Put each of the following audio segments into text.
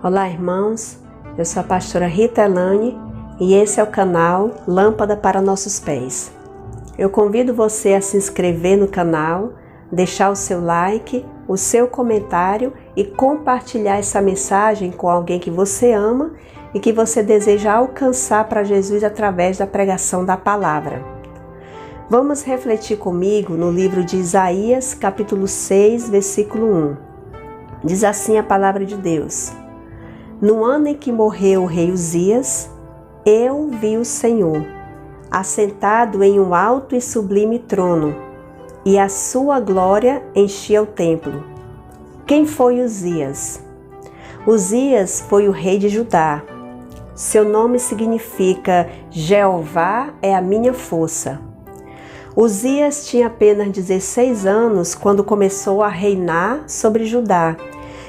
Olá, irmãos, eu sou a pastora Rita Elane e esse é o canal Lâmpada para Nossos Pés. Eu convido você a se inscrever no canal, deixar o seu like, o seu comentário e compartilhar essa mensagem com alguém que você ama e que você deseja alcançar para Jesus através da pregação da palavra. Vamos refletir comigo no livro de Isaías, capítulo 6, versículo 1. Diz assim a palavra de Deus: No ano em que morreu o rei Uzias, eu vi o Senhor, assentado em um alto e sublime trono, e a sua glória enchia o templo. Quem foi Uzias? Uzias foi o rei de Judá. Seu nome significa Jeová é a minha força. Uzias tinha apenas 16 anos quando começou a reinar sobre Judá,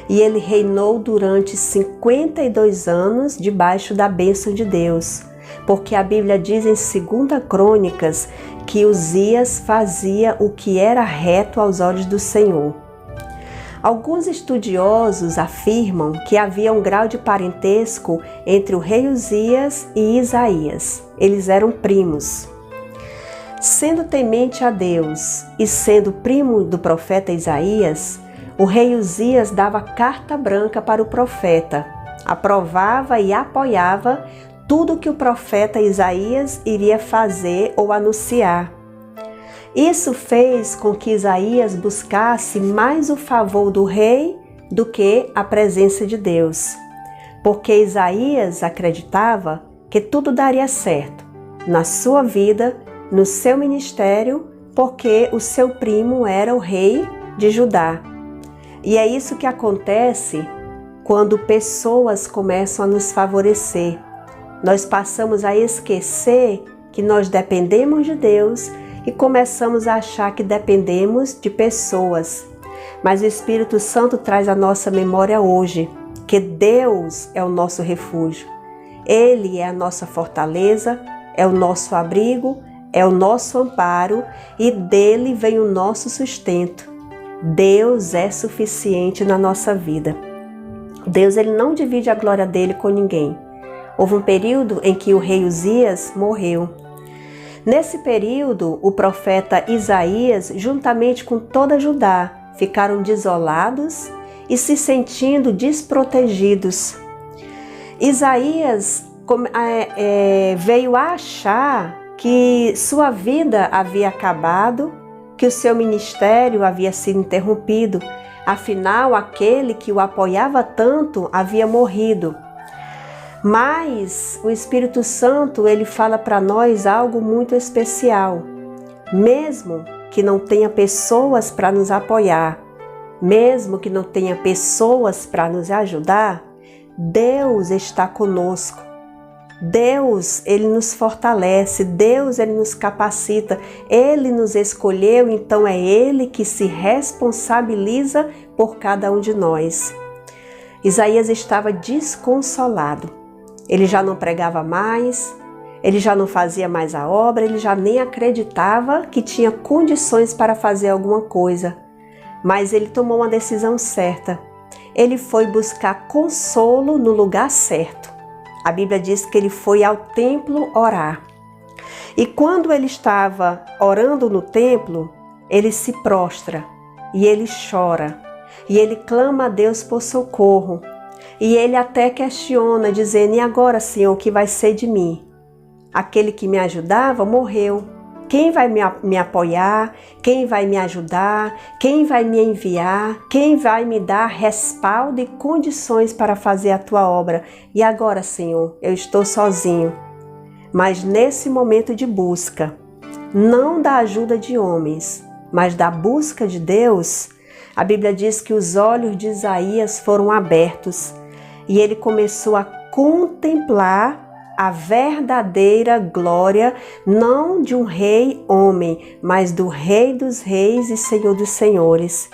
e ele reinou durante 52 anos debaixo da bênção de Deus, porque a Bíblia diz em 2 Crônicas que Uzias fazia o que era reto aos olhos do Senhor. Alguns estudiosos afirmam que havia um grau de parentesco entre o rei Uzias e Isaías. Eles eram primos. Sendo temente a Deus e sendo primo do profeta Isaías, o rei Uzias dava carta branca para o profeta, aprovava e apoiava tudo que o profeta Isaías iria fazer ou anunciar. Isso fez com que Isaías buscasse mais o favor do rei do que a presença de Deus, porque Isaías acreditava que tudo daria certo na sua vida, no seu ministério, porque o seu primo era o rei de Judá. E é isso que acontece quando pessoas começam a nos favorecer. Nós passamos a esquecer que nós dependemos de Deus e começamos a achar que dependemos de pessoas. Mas o Espírito Santo traz à nossa memória hoje que Deus é o nosso refúgio. Ele é a nossa fortaleza, é o nosso abrigo, é o nosso amparo e dele vem o nosso sustento. Deus é suficiente na nossa vida. Deus ele não divide a glória dele com ninguém. Houve um período em que o rei Uzias morreu. Nesse período, o profeta Isaías, juntamente com toda Judá, ficaram desolados e se sentindo desprotegidos. Isaías veio a achar que sua vida havia acabado, que o seu ministério havia sido interrompido. Afinal, aquele que o apoiava tanto havia morrido. Mas o Espírito Santo, ele fala para nós algo muito especial. Mesmo que não tenha pessoas para nos apoiar, mesmo que não tenha pessoas para nos ajudar, Deus está conosco. Deus, ele nos fortalece, Deus, ele nos capacita, ele nos escolheu, então é ele que se responsabiliza por cada um de nós. Isaías estava desconsolado, ele já não pregava mais, ele já não fazia mais a obra, ele já nem acreditava que tinha condições para fazer alguma coisa, mas ele tomou uma decisão certa, ele foi buscar consolo no lugar certo. A Bíblia diz que ele foi ao templo orar. E quando ele estava orando no templo, ele se prostra e ele chora. E ele clama a Deus por socorro. E ele até questiona, dizendo: E agora, Senhor, o que vai ser de mim? Aquele que me ajudava morreu. Quem vai me apoiar? Quem vai me ajudar? Quem vai me enviar? Quem vai me dar respaldo e condições para fazer a tua obra? E agora, Senhor, eu estou sozinho. Mas nesse momento de busca, não da ajuda de homens, mas da busca de Deus, a Bíblia diz que os olhos de Isaías foram abertos e ele começou a contemplar a verdadeira glória, não de um rei homem, mas do Rei dos Reis e Senhor dos Senhores.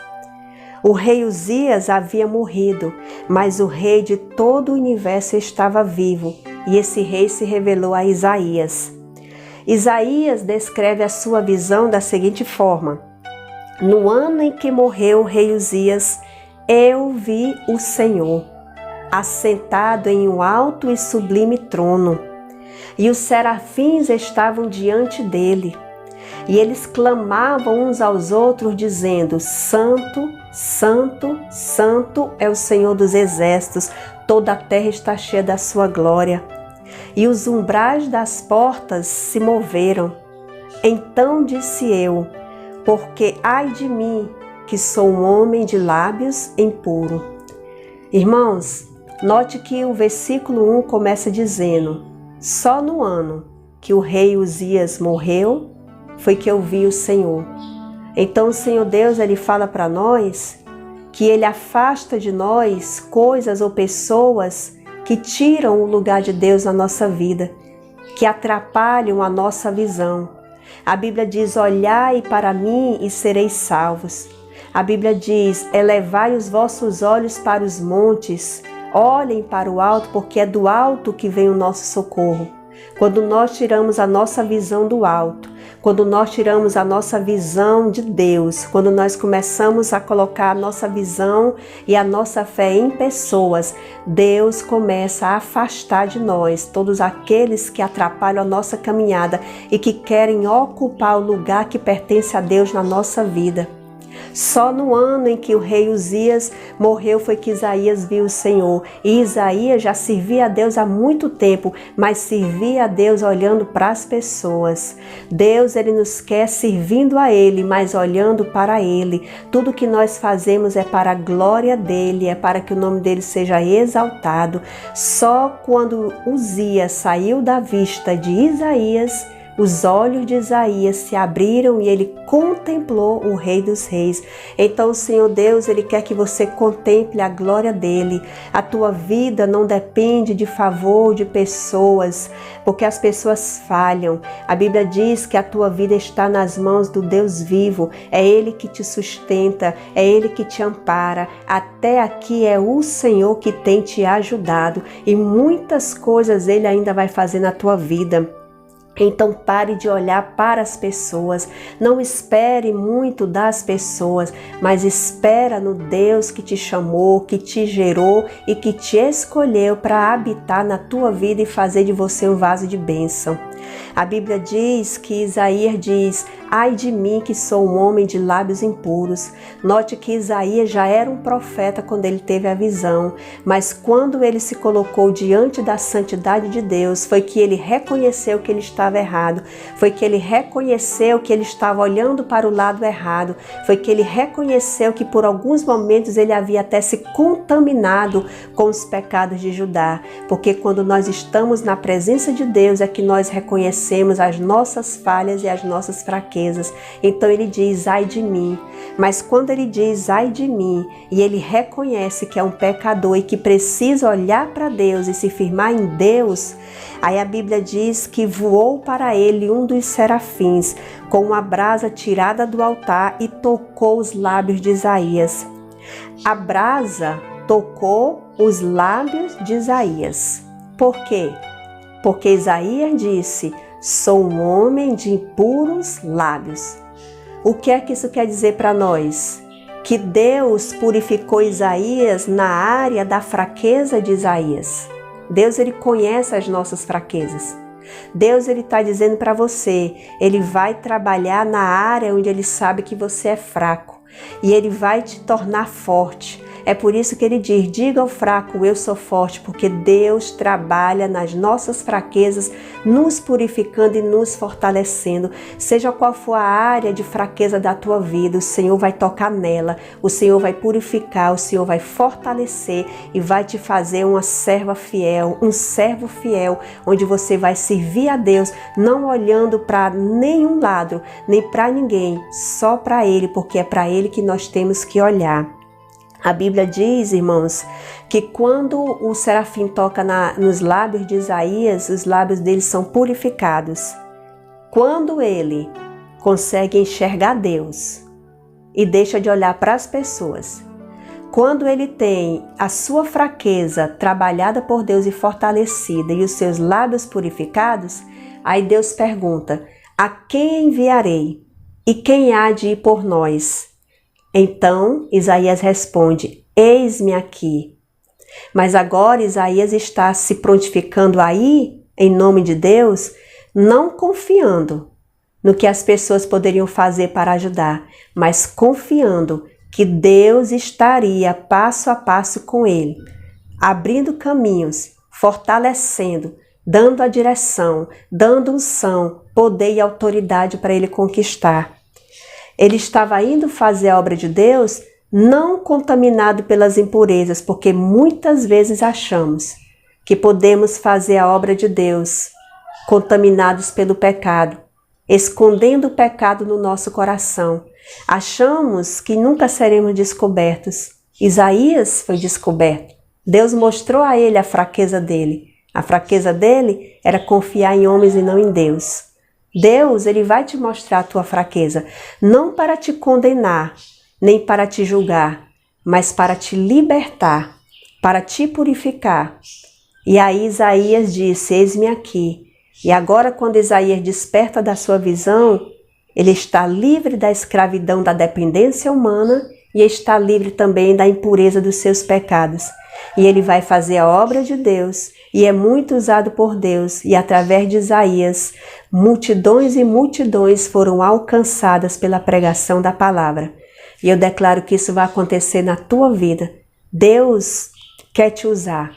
O rei Uzias havia morrido, mas o rei de todo o universo estava vivo, e esse rei se revelou a Isaías. Isaías descreve a sua visão da seguinte forma: No ano em que morreu o rei Uzias, eu vi o Senhor, assentado em um alto e sublime trono, e os serafins estavam diante dele, e eles clamavam uns aos outros, dizendo: Santo, Santo, Santo é o Senhor dos exércitos, toda a terra está cheia da sua glória. E os umbrais das portas se moveram. Então disse eu: porque ai de mim, que sou um homem de lábios impuro. Irmãos, note que o versículo 1 começa dizendo: só no ano que o rei Uzias morreu, foi que eu vi o Senhor. Então o Senhor Deus, Ele fala para nós que Ele afasta de nós coisas ou pessoas que tiram o lugar de Deus na nossa vida, que atrapalham a nossa visão. A Bíblia diz: olhai para mim e sereis salvos. A Bíblia diz: elevai os vossos olhos para os montes, olhem para o alto, porque é do alto que vem o nosso socorro. Quando nós tiramos a nossa visão do alto, quando nós tiramos a nossa visão de Deus, quando nós começamos a colocar a nossa visão e a nossa fé em pessoas, Deus começa a afastar de nós todos aqueles que atrapalham a nossa caminhada e que querem ocupar o lugar que pertence a Deus na nossa vida. Só no ano em que o rei Uzias morreu foi que Isaías viu o Senhor. E Isaías já servia a Deus há muito tempo, mas servia a Deus olhando para as pessoas. Deus, Ele nos quer servindo a Ele, mas olhando para Ele. Tudo que nós fazemos é para a glória dEle, é para que o nome dEle seja exaltado. Só quando Uzias saiu da vista de Isaías, os olhos de Isaías se abriram e ele contemplou o Rei dos Reis. Então o Senhor Deus, Ele quer que você contemple a glória dEle. A tua vida não depende de favor de pessoas, porque as pessoas falham. A Bíblia diz que a tua vida está nas mãos do Deus vivo. É Ele que te sustenta, é Ele que te ampara. Até aqui é o Senhor que tem te ajudado e muitas coisas Ele ainda vai fazer na tua vida. Então pare de olhar para as pessoas, não espere muito das pessoas, mas espera no Deus que te chamou, que te gerou e que te escolheu para habitar na tua vida e fazer de você um vaso de bênção. A Bíblia diz que Isaías diz: ai de mim que sou um homem de lábios impuros. Note que Isaías já era um profeta quando ele teve a visão, mas quando ele se colocou diante da santidade de Deus, foi que ele reconheceu que ele estava errado, foi que ele reconheceu que ele estava olhando para o lado errado, foi que ele reconheceu que por alguns momentos ele havia até se contaminado com os pecados de Judá, porque quando nós estamos na presença de Deus é que nós reconhecemos as nossas falhas e as nossas fraquezas. Então ele diz: ai de mim. Mas quando ele diz ai de mim e ele reconhece que é um pecador e que precisa olhar para Deus e se firmar em Deus, aí a Bíblia diz que voou para ele um dos serafins com uma brasa tirada do altar e tocou os lábios de Isaías. A brasa tocou os lábios de Isaías. Por quê? Porque Isaías disse: sou um homem de impuros lábios. O que é que isso quer dizer para nós? Que Deus purificou Isaías na área da fraqueza de Isaías. Deus, Ele conhece as nossas fraquezas. Deus, Ele está dizendo para você, Ele vai trabalhar na área onde Ele sabe que você é fraco e Ele vai te tornar forte. É por isso que ele diz: diga ao fraco, eu sou forte, porque Deus trabalha nas nossas fraquezas, nos purificando e nos fortalecendo. Seja qual for a área de fraqueza da tua vida, o Senhor vai tocar nela, o Senhor vai purificar, o Senhor vai fortalecer e vai te fazer uma serva fiel, um servo fiel, onde você vai servir a Deus, não olhando para nenhum lado, nem para ninguém, só para Ele, porque é para Ele que nós temos que olhar. A Bíblia diz, irmãos, que quando o serafim toca nos lábios de Isaías, os lábios dele são purificados. Quando ele consegue enxergar Deus e deixa de olhar para as pessoas, quando ele tem a sua fraqueza trabalhada por Deus e fortalecida e os seus lábios purificados, aí Deus pergunta: a quem enviarei? E quem há de ir por nós? Então Isaías responde: eis-me aqui. Mas agora Isaías está se prontificando aí, em nome de Deus, não confiando no que as pessoas poderiam fazer para ajudar, mas confiando que Deus estaria passo a passo com ele, abrindo caminhos, fortalecendo, dando a direção, dando unção, poder e autoridade para ele conquistar. Ele estava indo fazer a obra de Deus não contaminado pelas impurezas, porque muitas vezes achamos que podemos fazer a obra de Deus contaminados pelo pecado, escondendo o pecado no nosso coração. Achamos que nunca seremos descobertos. Isaías foi descoberto. Deus mostrou a ele a fraqueza dele. A fraqueza dele era confiar em homens e não em Deus. Deus, ele vai te mostrar a tua fraqueza, não para te condenar, nem para te julgar, mas para te libertar, para te purificar. E aí Isaías disse, eis-me aqui. E agora quando Isaías desperta da sua visão, ele está livre da escravidão da dependência humana e está livre também da impureza dos seus pecados. E ele vai fazer a obra de Deus e é muito usado por Deus. E através de Isaías, multidões e multidões foram alcançadas pela pregação da palavra. E eu declaro que isso vai acontecer na tua vida. Deus quer te usar,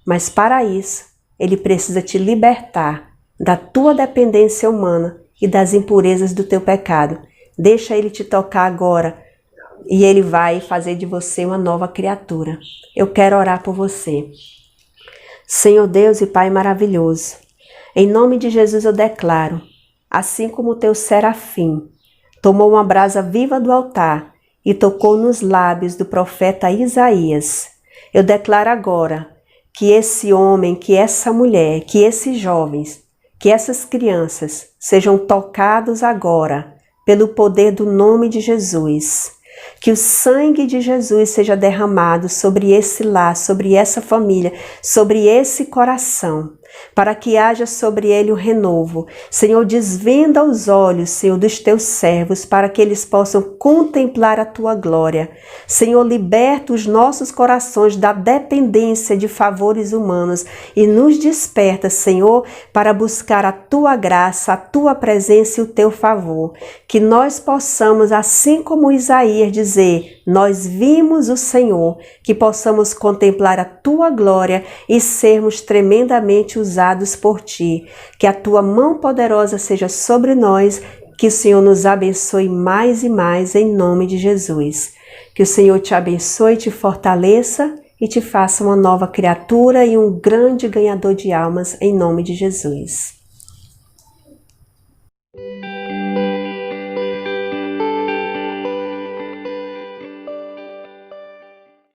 mas para isso, Ele precisa te libertar da tua dependência humana e das impurezas do teu pecado. Deixa Ele te tocar agora e Ele vai fazer de você uma nova criatura. Eu quero orar por você. Senhor Deus e Pai maravilhoso, em nome de Jesus eu declaro, assim como o teu serafim tomou uma brasa viva do altar e tocou nos lábios do profeta Isaías, eu declaro agora que esse homem, que essa mulher, que esses jovens, que essas crianças sejam tocados agora pelo poder do nome de Jesus. Que o sangue de Jesus seja derramado sobre esse lar, sobre essa família, sobre esse coração, para que haja sobre ele o renovo. Senhor, desvenda os olhos, Senhor, dos teus servos, para que eles possam contemplar a tua glória. Senhor, liberta os nossos corações da dependência de favores humanos e nos desperta, Senhor, para buscar a tua graça, a tua presença e o teu favor. Que nós possamos, assim como Isaías, dizer, nós vimos o Senhor, que possamos contemplar a tua glória e sermos tremendamente usados por ti. Que a tua mão poderosa seja sobre nós, que o Senhor nos abençoe mais e mais em nome de Jesus. Que o Senhor te abençoe, te fortaleça e te faça uma nova criatura e um grande ganhador de almas em nome de Jesus.